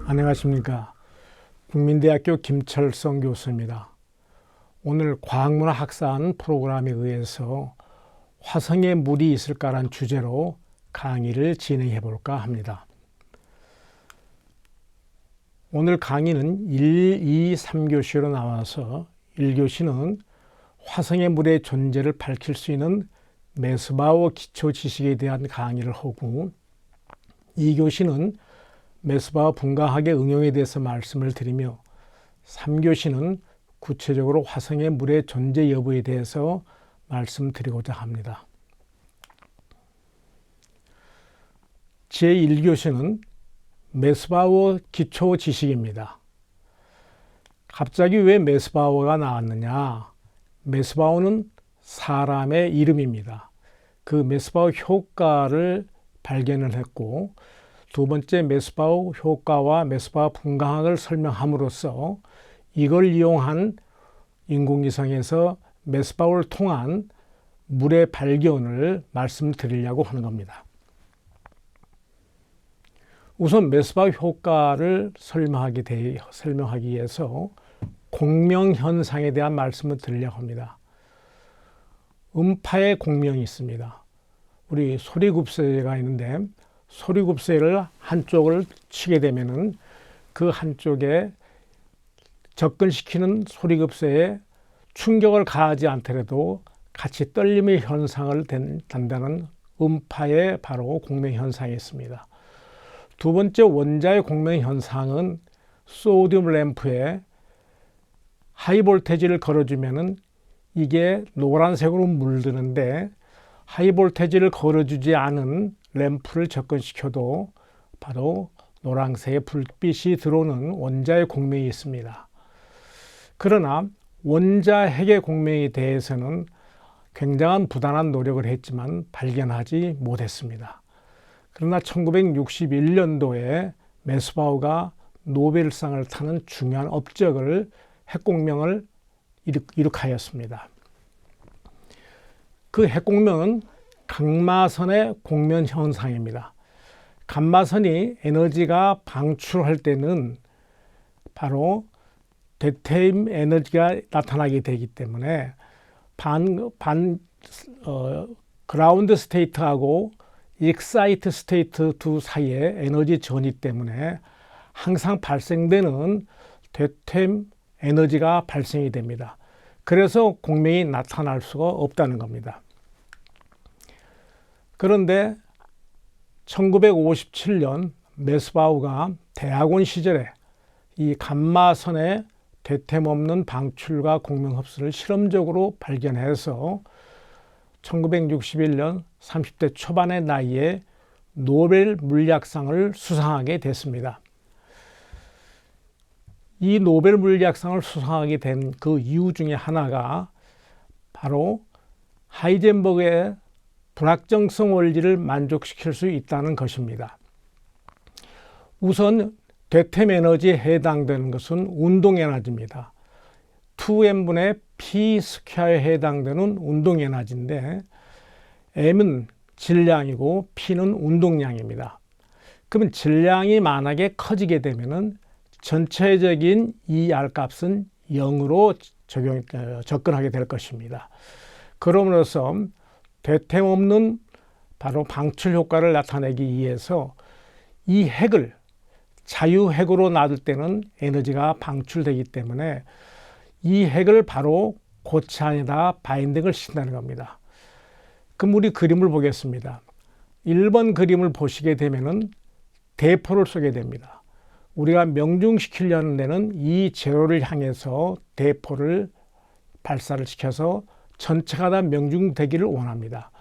안녕하십니까. 국민대학교 김철성 교수입니다. 오늘 과학문화 학사하는 프로그램에 의해서 화성에 물이 있을까란 주제로 강의를 진행해 볼까 합니다. 오늘 강의는 1, 2, 3교시로 나와서 1교시는 화성의 물의 존재를 밝힐 수 있는 메스바우어 기초 지식에 대한 강의를 하고 2교시는 메스바우어 분광학의 응용에 대해서 말씀을 드리며 3교시는 구체적으로 화성의 물의 존재 여부에 대해서 말씀드리고자 합니다. 제1교시는 메스바우어 기초 지식입니다. 갑자기 왜 메스바우어가 나왔느냐? 메스바우어는 사람의 이름입니다. 그 메스바우어 효과를 발견을 했고 두 번째 메스바우어 효과와 메스바우어 분광학을 설명함으로써 이걸 이용한 인공위성에서 메스바우어를 통한 물의 발견을 말씀드리려고 하는 겁니다. 우선 메스바우어 효과를 설명하기 위해서 공명현상에 대한 말씀을 드리려고 합니다. 음파의 공명이 있습니다. 우리 소리굽새가 있는데 소리굽새를 한쪽을 치게 되면은 그 한쪽에 접근시키는 소리굽새에 충격을 가하지 않더라도 같이 떨림의 현상을 단다는 음파의 바로 공명현상이 있습니다. 두 번째 원자의 공명현상은 소디움 램프에 하이볼테지를 걸어주면은 이게 노란색으로 물드는데 하이볼테지를 걸어주지 않은 램프를 접근시켜도 바로 노란색의 불빛이 들어오는 원자의 공명이 있습니다. 그러나 원자 핵의 공명에 대해서는 굉장한 부단한 노력을 했지만 발견하지 못했습니다. 그러나 1961년도에 메스바우어가 노벨상을 타는 중요한 업적을 핵공명을 이룩하였습니다. 그 핵공명은 감마선의 공명 현상입니다. 감마선이 에너지가 방출할 때는 바로 대테임 에너지가 나타나게 되기 때문에 그라운드 스테이트하고 익사이트 스테이트 두 사이의 에너지 전이 때문에 항상 발생되는 대테임 에너지가 발생이 됩니다. 그래서 공명이 나타날 수가 없다는 겁니다. 그런데 1957년 메스바우어가 대학원 시절에 이 감마선의 대템 없는 방출과 공명 흡수를 실험적으로 발견해서 1961년 30대 초반의 나이에 노벨 물리학상을 수상하게 됐습니다. 이 노벨 물리학상을 수상하게 된 그 이유 중에 하나가 바로 하이젠버그의 불확정성 원리를 만족시킬 수 있다는 것입니다. 우선 대템 에너지에 해당되는 것은 운동 에너지입니다. 2m분의 p 스퀘어에 해당되는 운동 에너지인데 m은 질량이고 p는 운동량입니다. 그러면 질량이 만약에 커지게 되면은 전체적인 R 값은 0으로 접근하게 될 것입니다. 그럼으로써 대템 없는 바로 방출 효과를 나타내기 위해서 이 핵을 자유핵으로 놔둘 때는 에너지가 방출되기 때문에 이 핵을 바로 고체 안에다 바인딩을 시킨다는 겁니다. 그럼 우리 그림을 보겠습니다. 1번 그림을 보시게 되면은 대포를 쏘게 됩니다. 우리가 명중시키려는 데는 이 제로를 향해서 대포를 발사를 시켜서 전체가 다 명중되기를 원합니다.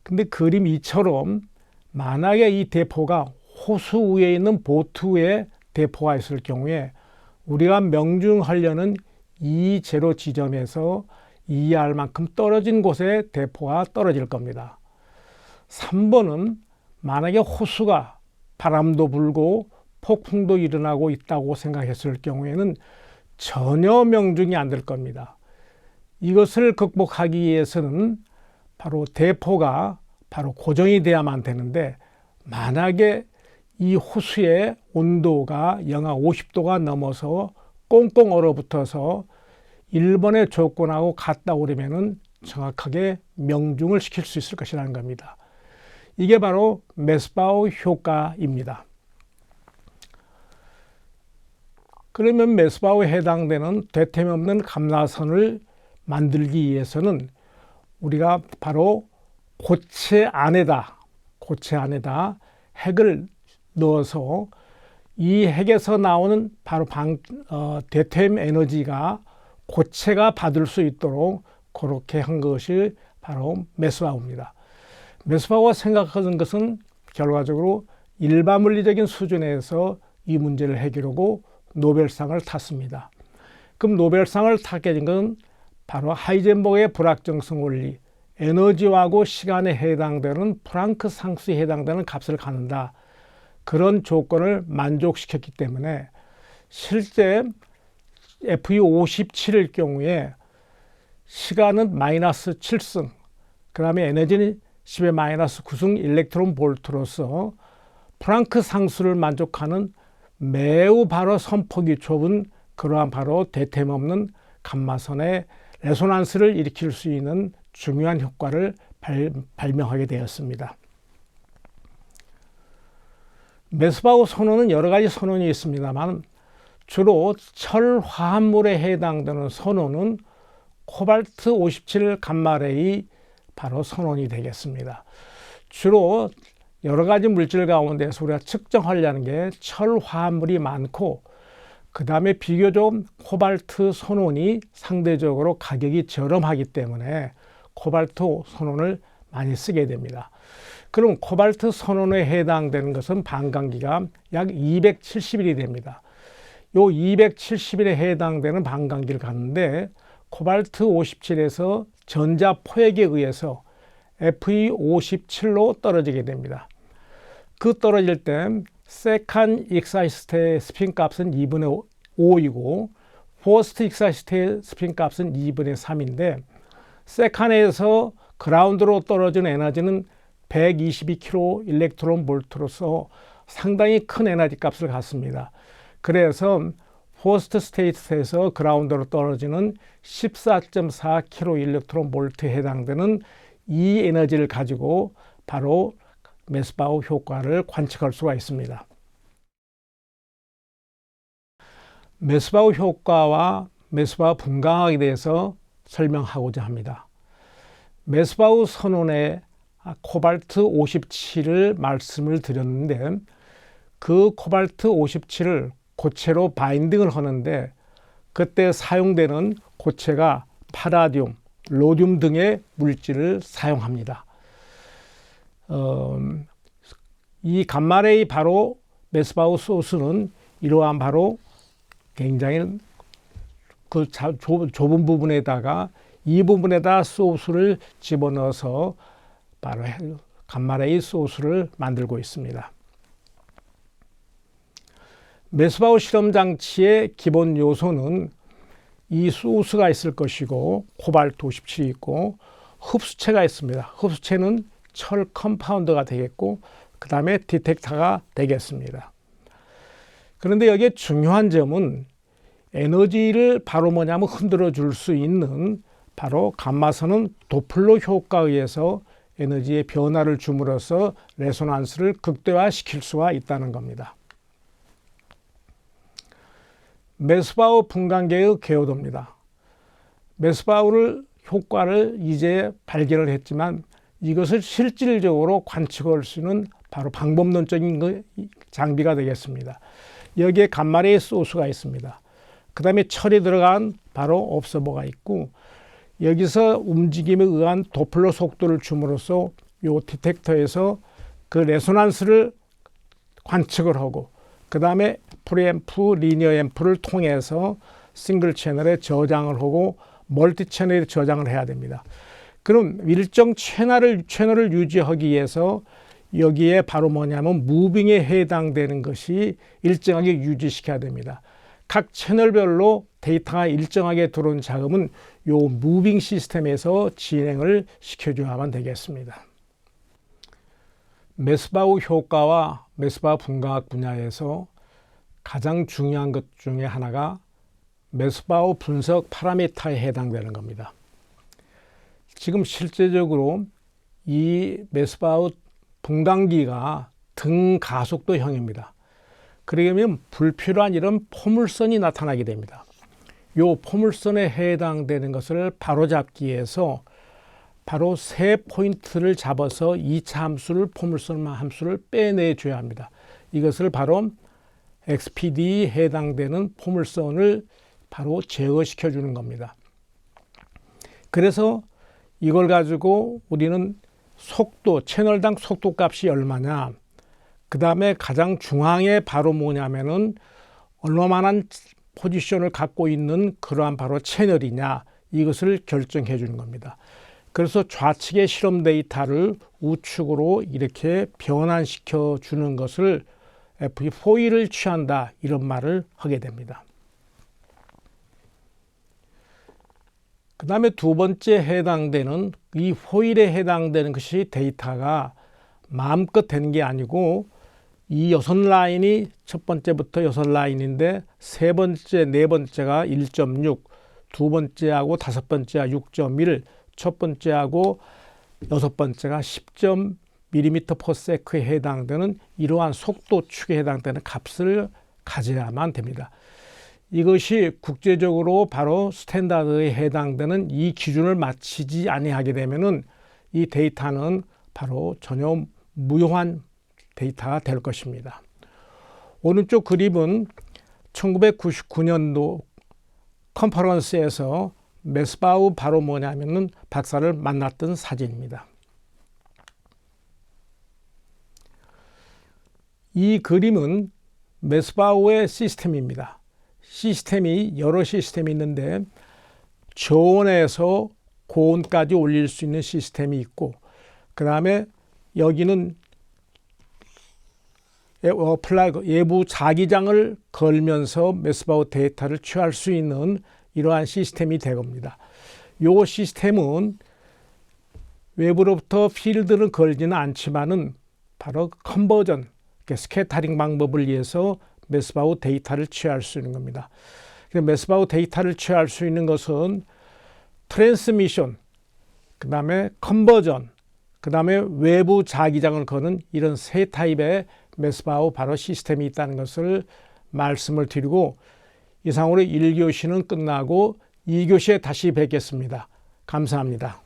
근데 그림 2처럼 만약에 이 대포가 호수 위에 있는 보트 위에 대포가 있을 경우에 우리가 명중하려는 이 제로 지점에서 ER만큼 떨어진 곳에 대포가 떨어질 겁니다. 3번은 만약에 호수가 바람도 불고 폭풍도 일어나고 있다고 생각했을 경우에는 전혀 명중이 안 될 겁니다. 이것을 극복하기 위해서는 바로 대포가 바로 고정이 돼야만 되는데, 만약에 이 호수의 온도가 영하 50도가 넘어서 꽁꽁 얼어붙어서 일본의 조건하고 같다 그러면은 정확하게 명중을 시킬 수 있을 것이라는 겁니다. 이게 바로 메스바우 효과입니다. 그러면 메스바우에 해당되는 되템 없는 감나선을 만들기 위해서는 우리가 바로 고체 안에다 핵을 넣어서 이 핵에서 나오는 바로 되템 에너지가 고체가 받을 수 있도록 그렇게 한 것이 바로 메스바우입니다. 메스바우가 생각하는 것은 결과적으로 일반 물리적인 수준에서 이 문제를 해결하고 노벨상을 탔습니다. 그럼 노벨상을 타게 된 건 바로 하이젠버그의 불확정성 원리, 에너지하고 시간에 해당되는 플랑크 상수에 해당되는 값을 갖는다. 그런 조건을 만족시켰기 때문에 실제 FE57일 경우에 시간은 마이너스 7승, 그 다음에 에너지는 10의 마이너스 9승 일렉트론 볼트로서 플랑크 상수를 만족하는 매우 바로 선폭이 좁은 그러한 바로 대템 없는 감마선의 레소난스를 일으킬 수 있는 중요한 효과를 발명하게 되었습니다. 메스바우 선원은 여러 가지 선원이 있습니다만 주로 철 화합물에 해당되는 선원은 코발트 57 감마레이 바로 선원이 되겠습니다. 주로 여러 가지 물질 가운데서 우리가 측정하려는 게 철 화합물이 많고, 그 다음에 비교적 코발트 선원이 상대적으로 가격이 저렴하기 때문에 코발트 선원을 많이 쓰게 됩니다. 그럼 코발트 선원에 해당되는 것은 반감기가 약 270일이 됩니다. 요 270일에 해당되는 반감기를 갖는데 코발트 57에서 전자 포획에 의해서 FE57로 떨어지게 됩니다. 그 떨어질 때 세칸 익사이스트의 스핀 값은 2분의 5이고 포스트 익사이스트의 스핀 값은 2분의 3인데 세칸에서 그라운드로 떨어진 에너지는 122kg 일렉트론 볼트로서 상당히 큰 에너지 값을 갖습니다. 그래서 포스트 스테이트에서 그라운드로 떨어지는 14.4kg 일렉트론 볼트에 해당되는 이 에너지를 가지고 바로 메스바우 효과를 관측할 수가 있습니다. 메스바우 효과와 메스바우 분광학에 대해서 설명하고자 합니다. 메스바우 선원의 코발트 57을 말씀을 드렸는데 그 코발트 57을 고체로 바인딩을 하는데 그때 사용되는 고체가 파라듐, 로듐 등의 물질을 사용합니다. 이 감마레이 바로 메스바우 소스는 이러한 바로 굉장히 그 좁은 부분에다가 이 부분에다 소스를 집어넣어서 바로 감마레이 소스를 만들고 있습니다. 메스바우 실험 장치의 기본 요소는 이 소스가 있을 것이고 코발트 57이 있고 흡수체가 있습니다. 흡수체는 철 컴파운드가 되겠고 그 다음에 디텍터가 되겠습니다. 그런데 여기에 중요한 점은 에너지를 바로 뭐냐면 흔들어 줄 수 있는 바로 감마선은 도플러 효과에 의해서 에너지의 변화를 줌으로써 레소난스를 극대화시킬 수가 있다는 겁니다. 메스바우 분광계의 개요도입니다. 메스바우 효과를 이제 발견을 했지만 이것을 실질적으로 관측할 수 있는 바로 방법론적인 장비가 되겠습니다. 여기에 감마레이 소스가 있습니다. 그 다음에 철이 들어간 바로 옵서버가 있고 여기서 움직임에 의한 도플러 속도를 줌으로써 이 디텍터에서 그 레소난스를 관측을 하고 그 다음에 프리앰프, 리니어 앰프를 통해서 싱글 채널에 저장을 하고 멀티 채널에 저장을 해야 됩니다. 그럼 일정 채널을 유지하기 위해서 여기에 바로 뭐냐면 무빙에 해당되는 것이 일정하게 유지시켜야 됩니다. 각 채널별로 데이터가 일정하게 들어온 작업은 요 무빙 시스템에서 진행을 시켜줘야만 되겠습니다. 메스바우 효과와 메스바우 분광학 분야에서 가장 중요한 것 중에 하나가 메스바우 분석 파라미터에 해당되는 겁니다. 지금 실제적으로 이 메스바우 분광기가 등가속도형입니다. 그러면 불필요한 이런 포물선이 나타나게 됩니다. 이 포물선에 해당되는 것을 바로잡기 위해서 바로 세 포인트를 잡아서 2차 함수를 포물선 함수를 빼내줘야 합니다. 이것을 바로 XPD에 해당되는 포물선을 바로 제어시켜 주는 겁니다. 그래서 이걸 가지고 우리는 속도, 채널당 속도 값이 얼마냐, 그 다음에 가장 중앙에 바로 뭐냐면은 얼마만한 포지션을 갖고 있는 그러한 바로 채널이냐, 이것을 결정해 주는 겁니다. 그래서 좌측의 실험 데이터를 우측으로 이렇게 변환시켜 주는 것을 FE4를 취한다, 이런 말을 하게 됩니다. 그 다음에 두 번째 해당되는 이 호일에 해당되는 것이 데이터가 마음껏 되는 게 아니고 이 6라인이 첫 번째부터 6라인인데 세 번째, 네 번째가 1.6, 두 번째하고 다섯 번째가 6.1, 첫 번째하고 여섯 번째가 10.mm/s에 해당되는 이러한 속도축에 해당되는 값을 가져야만 됩니다. 이것이 국제적으로 바로 스탠다드에 해당되는 이 기준을 맞추지 아니하게 되면은 이 데이터는 바로 전혀 무효한 데이터가 될 것입니다. 오른쪽 그림은 1999년도 컨퍼런스에서 메스바우 바로 뭐냐면은 박사를 만났던 사진입니다. 이 그림은 메스바우의 시스템입니다. 시스템이 여러 시스템이 있는데 저온에서 고온까지 올릴 수 있는 시스템이 있고, 그 다음에 여기는 외부 자기장을 걸면서 메스바우 데이터를 취할 수 있는 이러한 시스템이 되겁니다. 이 시스템은 외부로부터 필드를 걸지는 않지만은 바로 컨버전, 스캐터링 방법을 위해서 메스바우 데이터를 취할 수 있는 겁니다. 메스바우 데이터를 취할 수 있는 것은 트랜스미션, 그 다음에 컨버전, 그 다음에 외부 자기장을 거는 이런 세 타입의 메스바우 바로 시스템이 있다는 것을 말씀을 드리고, 이상으로 1교시는 끝나고 2교시에 다시 뵙겠습니다. 감사합니다.